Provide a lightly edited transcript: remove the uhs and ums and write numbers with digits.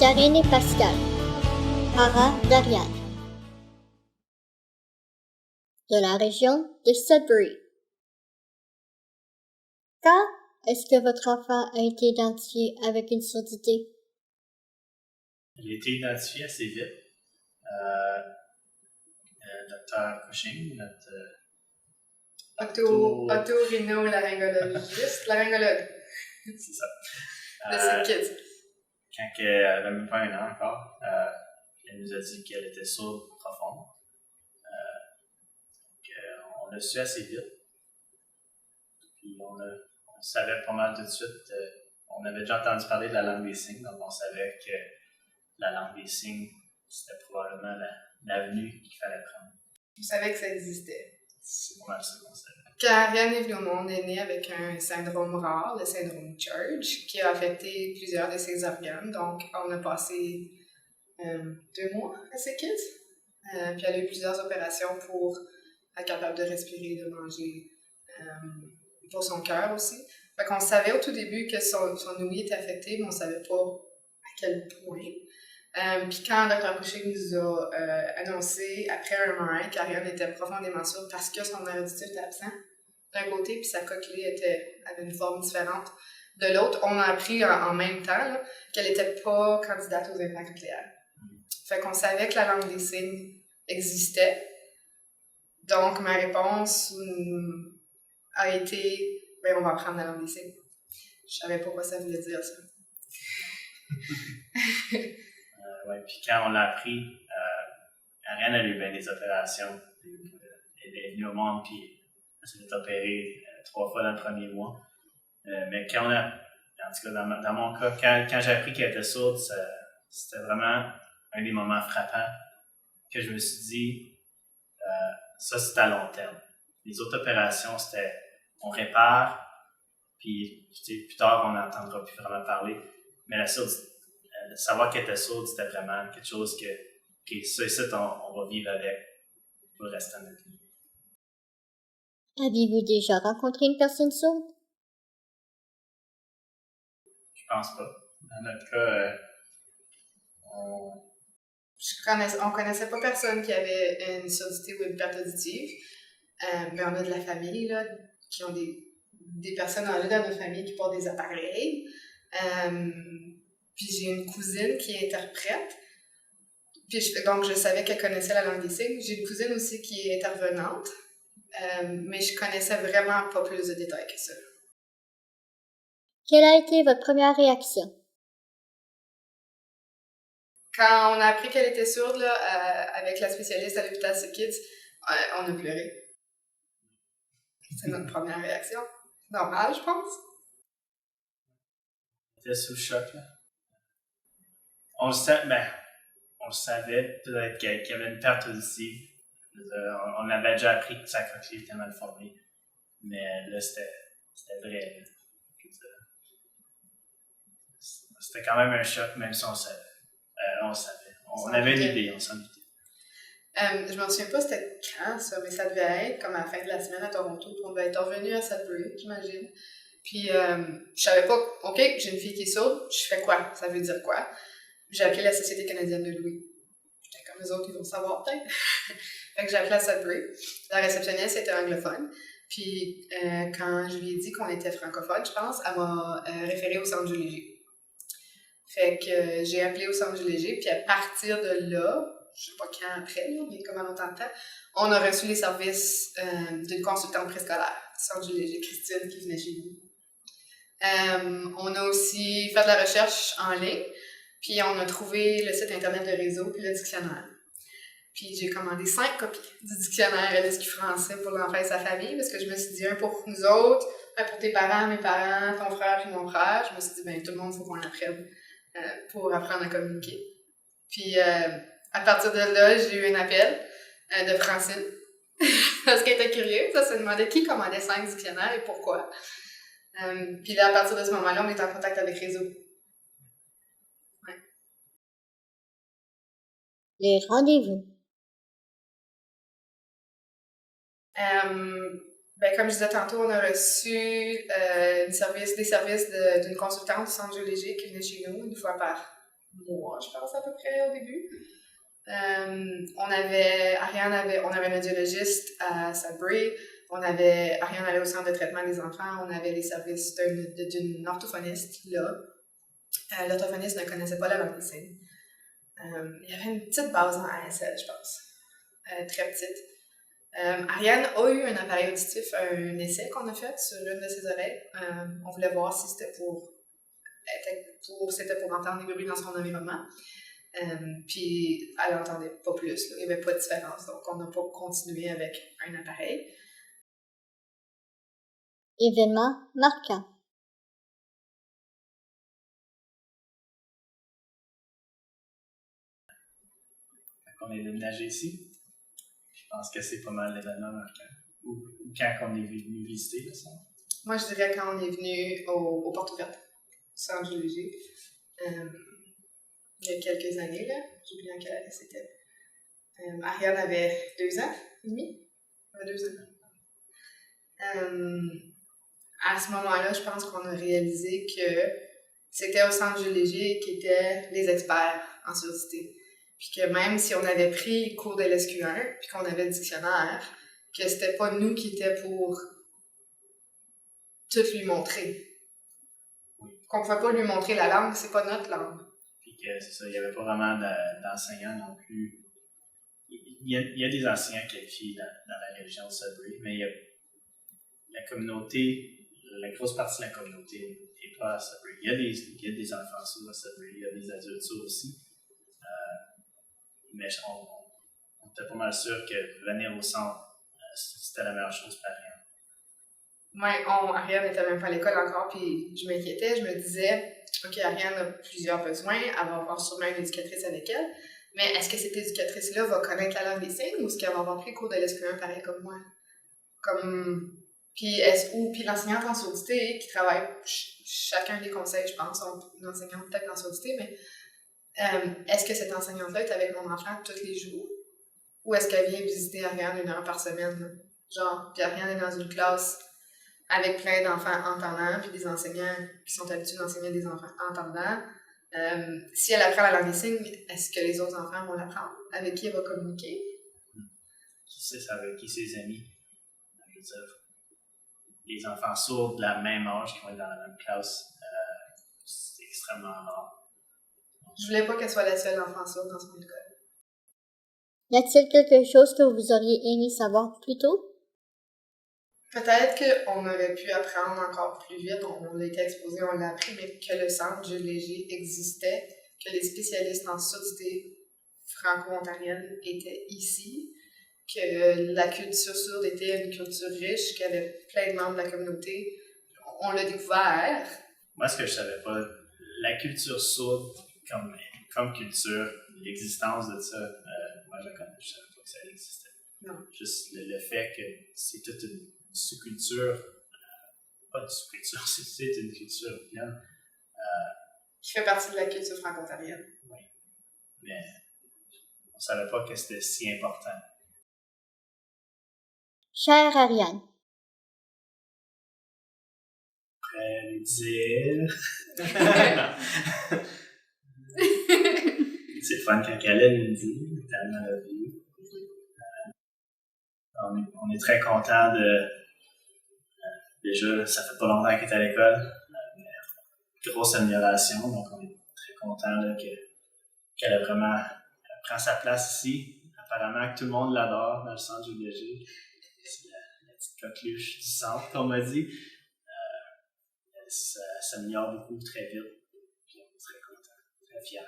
Karine et Pascal, Ara d'Ariane, de la région de Sudbury. Quand est-ce que votre enfant a été identifié avec une surdité? Il a été identifié assez vite. Dr. Cushing, notre otorhinolaryngologiste, laryngologue. C'est ça. De ces kids. Quand elle avait même pas 1 an encore, elle nous a dit qu'elle était sourde profonde. On l'a su assez vite. Puis on savait pas mal tout de suite. On avait déjà entendu parler de la langue des signes, donc on savait que la langue des signes, c'était probablement l'avenue qu'il fallait prendre. Vous savez que ça existait. C'est pas mal ça qu'on savait. Quand Ariane est venue au monde, elle est née avec un syndrome rare, le syndrome Church, qui a affecté plusieurs de ses organes. Donc, on a passé 2 mois à ses kids. Puis elle a eu plusieurs opérations pour être capable de respirer, de manger, pour son cœur aussi. Fait qu'on savait au tout début que son ouïe était affectée, mais on savait pas à quel point. Puis quand Dr. Cushing nous a annoncé, après un MRI, qu'Ariane était profondément sourde parce que son nerf auditif était absent d'un côté, puis sa coqueluche avait une forme différente de l'autre, on a appris en même temps là, qu'elle n'était pas candidate aux implants cochléaires. Fait qu'on savait que la langue des signes existait. Donc, ma réponse a été, on va apprendre la langue des signes. Je savais pas quoi ça voulait dire, ça. Ouais, puis quand on l'a appris, Ariane a eu bien des opérations. Elle est venue au monde, puis elle s'est fait opérer 3 fois dans le premier mois. Mais quand en tout cas dans mon cas, quand j'ai appris qu'elle était sourde, c'était vraiment un des moments frappants que je me suis dit, ça c'est à long terme. Les autres opérations, c'était on répare, puis plus tard on n'entendra plus vraiment parler. Mais la surdité, savoir qu'elle était sourde, c'était vraiment quelque chose que ça ici, on va vivre avec pour le restant de notre vie. Avez-vous déjà rencontré une personne sourde? Je pense pas. Dans notre cas, on connaissait pas personne qui avait une surdité ou une perte auditive. Mais on a de la famille, là, qui ont des personnes âgées dans notre famille qui portent des appareils. Puis j'ai une cousine qui est interprète. Puis donc je savais qu'elle connaissait la langue des signes. J'ai une cousine aussi qui est intervenante. Mais je connaissais vraiment pas plus de détails que ça. Quelle a été votre première réaction? Quand on a appris qu'elle était sourde, là, avec la spécialiste à l'hôpital Sick Kids, on a pleuré. C'est notre première réaction. Normal, je pense. On était sous le choc, là. On le savait peut-être qu'il y avait une perte auditive. On avait déjà appris que sa coqueluche était mal formée. Mais là, c'était vrai. Là. C'était quand même un choc, même si on savait. On avait une idée, on s'en doutait. Je me souviens pas c'était quand ça, mais ça devait être comme à la fin de la semaine à Toronto. Puis on devait être revenu à Sudbury, j'imagine. Puis je savais pas, OK, j'ai une fille qui est sourde, je fais quoi? Ça veut dire quoi? J'ai appelé la Société canadienne de l'ouïe. J'étais comme les autres, ils vont savoir peut-être. Fait que j'ai appelé à Sudbury. La réceptionniste était anglophone. Puis quand je lui ai dit qu'on était francophone, je pense, elle m'a référé au centre Jules Léger. Fait que j'ai appelé au centre Jules Léger, puis à partir de là, je sais pas quand après, mais comme en longtemps de temps, on a reçu les services d'une consultante préscolaire, centre Jules Léger, Christine, qui venait chez nous. On a aussi fait de la recherche en ligne, puis on a trouvé le site internet de Réseau, puis le dictionnaire. Puis j'ai commandé 5 copies du dictionnaire LSQ français pour l'enfant et sa famille, parce que je me suis dit, un pour nous autres, un pour tes parents, mes parents, ton frère puis mon frère. Je me suis dit, tout le monde, il faut qu'on l'apprenne pour apprendre à communiquer. Puis à partir de là, j'ai eu un appel de Francine, parce qu'elle était curieuse. Elle se demandait qui commandait 5 dictionnaires et pourquoi. Puis là, à partir de ce moment-là, on est en contact avec Réseau. Ouais. Les rendez-vous. Comme je disais tantôt, on a reçu des services d'une consultante du centre Jules Léger qui venait chez nous une fois par mois, je pense, à peu près, au début. On avait un audiologiste à Sudbury, Ariane allait au centre de traitement des enfants, on avait les services d'une orthophoniste là. L'orthophoniste ne connaissait pas la langue des signes. Il y avait une petite base en ASL, je pense, très petite. Ariane a eu un appareil auditif, un essai qu'on a fait sur une de ses oreilles. On voulait voir si c'était pour entendre des bruits dans son environnement. Puis elle n'entendait pas plus, là. Il n'y avait pas de différence, donc on n'a pas continué avec un appareil. Événement marquant. Quand on est déménagé ici, je pense que c'est pas mal l'événement marquant. Ou quand on est venu visiter le centre. Moi, je dirais quand on est venu au Portes Ouvertes, centre géologique. Il y a quelques années, là. J'oublie en quelle année c'était. Ariane avait 2 ans et demi. Elle avait 2 ans. À ce moment-là, je pense qu'on a réalisé que c'était au centre géologique qui étaient les experts en surdité. Puis que même si on avait pris cours de l'SQ1, puis qu'on avait le dictionnaire, que c'était pas nous qui étions pour tout lui montrer. Qu'on ne pouvait pas lui montrer la langue, c'est pas notre langue. Puis que c'est ça, il n'y avait pas vraiment d'enseignants non plus. Il y a des enseignants qualifiés dans la région de Sudbury, mais il y a la communauté, la grosse partie de la communauté n'est pas à Sudbury. Il y a des enfants sourds à Sudbury, il y a des adultes sourds aussi. Mais on était pas mal sûr que venir au centre, c'était la meilleure chose pour Ariane. Ouais, Ariane n'était même pas à l'école encore, puis je m'inquiétais, je me disais, OK, Ariane a plusieurs besoins, elle va avoir sûrement une éducatrice avec elle, mais est-ce que cette éducatrice-là va connaître la langue des signes ou est-ce qu'elle va avoir pris cours de l'SQ1 pareil comme moi? Puis l'enseignante en surdité qui travaille chacun des conseils, je pense, une enseignante peut-être en surdité, mais est-ce que cette enseignante-là est avec mon enfant tous les jours? Ou est-ce qu'elle vient visiter Ariane 1 heure par semaine? Là? Genre, puis Ariane est dans une classe avec plein d'enfants entendants, puis des enseignants qui sont habitués d'enseigner des enfants entendants. Si elle apprend la langue des signes, est-ce que les autres enfants vont l'apprendre? Avec qui elle va communiquer? Qui sait, ça avec qui ses amis? Je veux dire, les enfants sourds de la même âge qui vont être dans la même classe, c'est extrêmement rare. Je voulais pas qu'elle soit la seule enfant sourde dans son école. Y a-t-il quelque chose que vous auriez aimé savoir plus tôt? Peut-être qu'on aurait pu apprendre encore plus vite, on a été exposé, on l'a appris, mais que le centre géologique existait, que les spécialistes en surdité franco-ontarienne étaient ici, que la culture sourde était une culture riche, qu'il y avait plein de membres de la communauté. On l'a découvert. Moi, ce que je savais pas, la culture sourde comme culture, l'existence de ça, moi je savais pas que ça existait. Non. Juste le fait que c'est toute une sous-culture, pas une sous-culture, c'est une culture bien. Qui fait partie de la culture franco-ontarienne. Oui. Mais on savait pas que c'était si important. Chère Ariane. Après lui dire. C'est fun quand elle nous dit, tellement la vie. On est très content de. Déjà, ça fait pas longtemps qu'elle est à l'école. Grosse amélioration, donc on est très content qu'elle a vraiment prend sa place ici. Apparemment que tout le monde l'adore dans le centre géologique. C'est la petite coqueluche du centre, comme on m'a dit. Ça s'améliore beaucoup très vite. Puis on est très content, très fiers.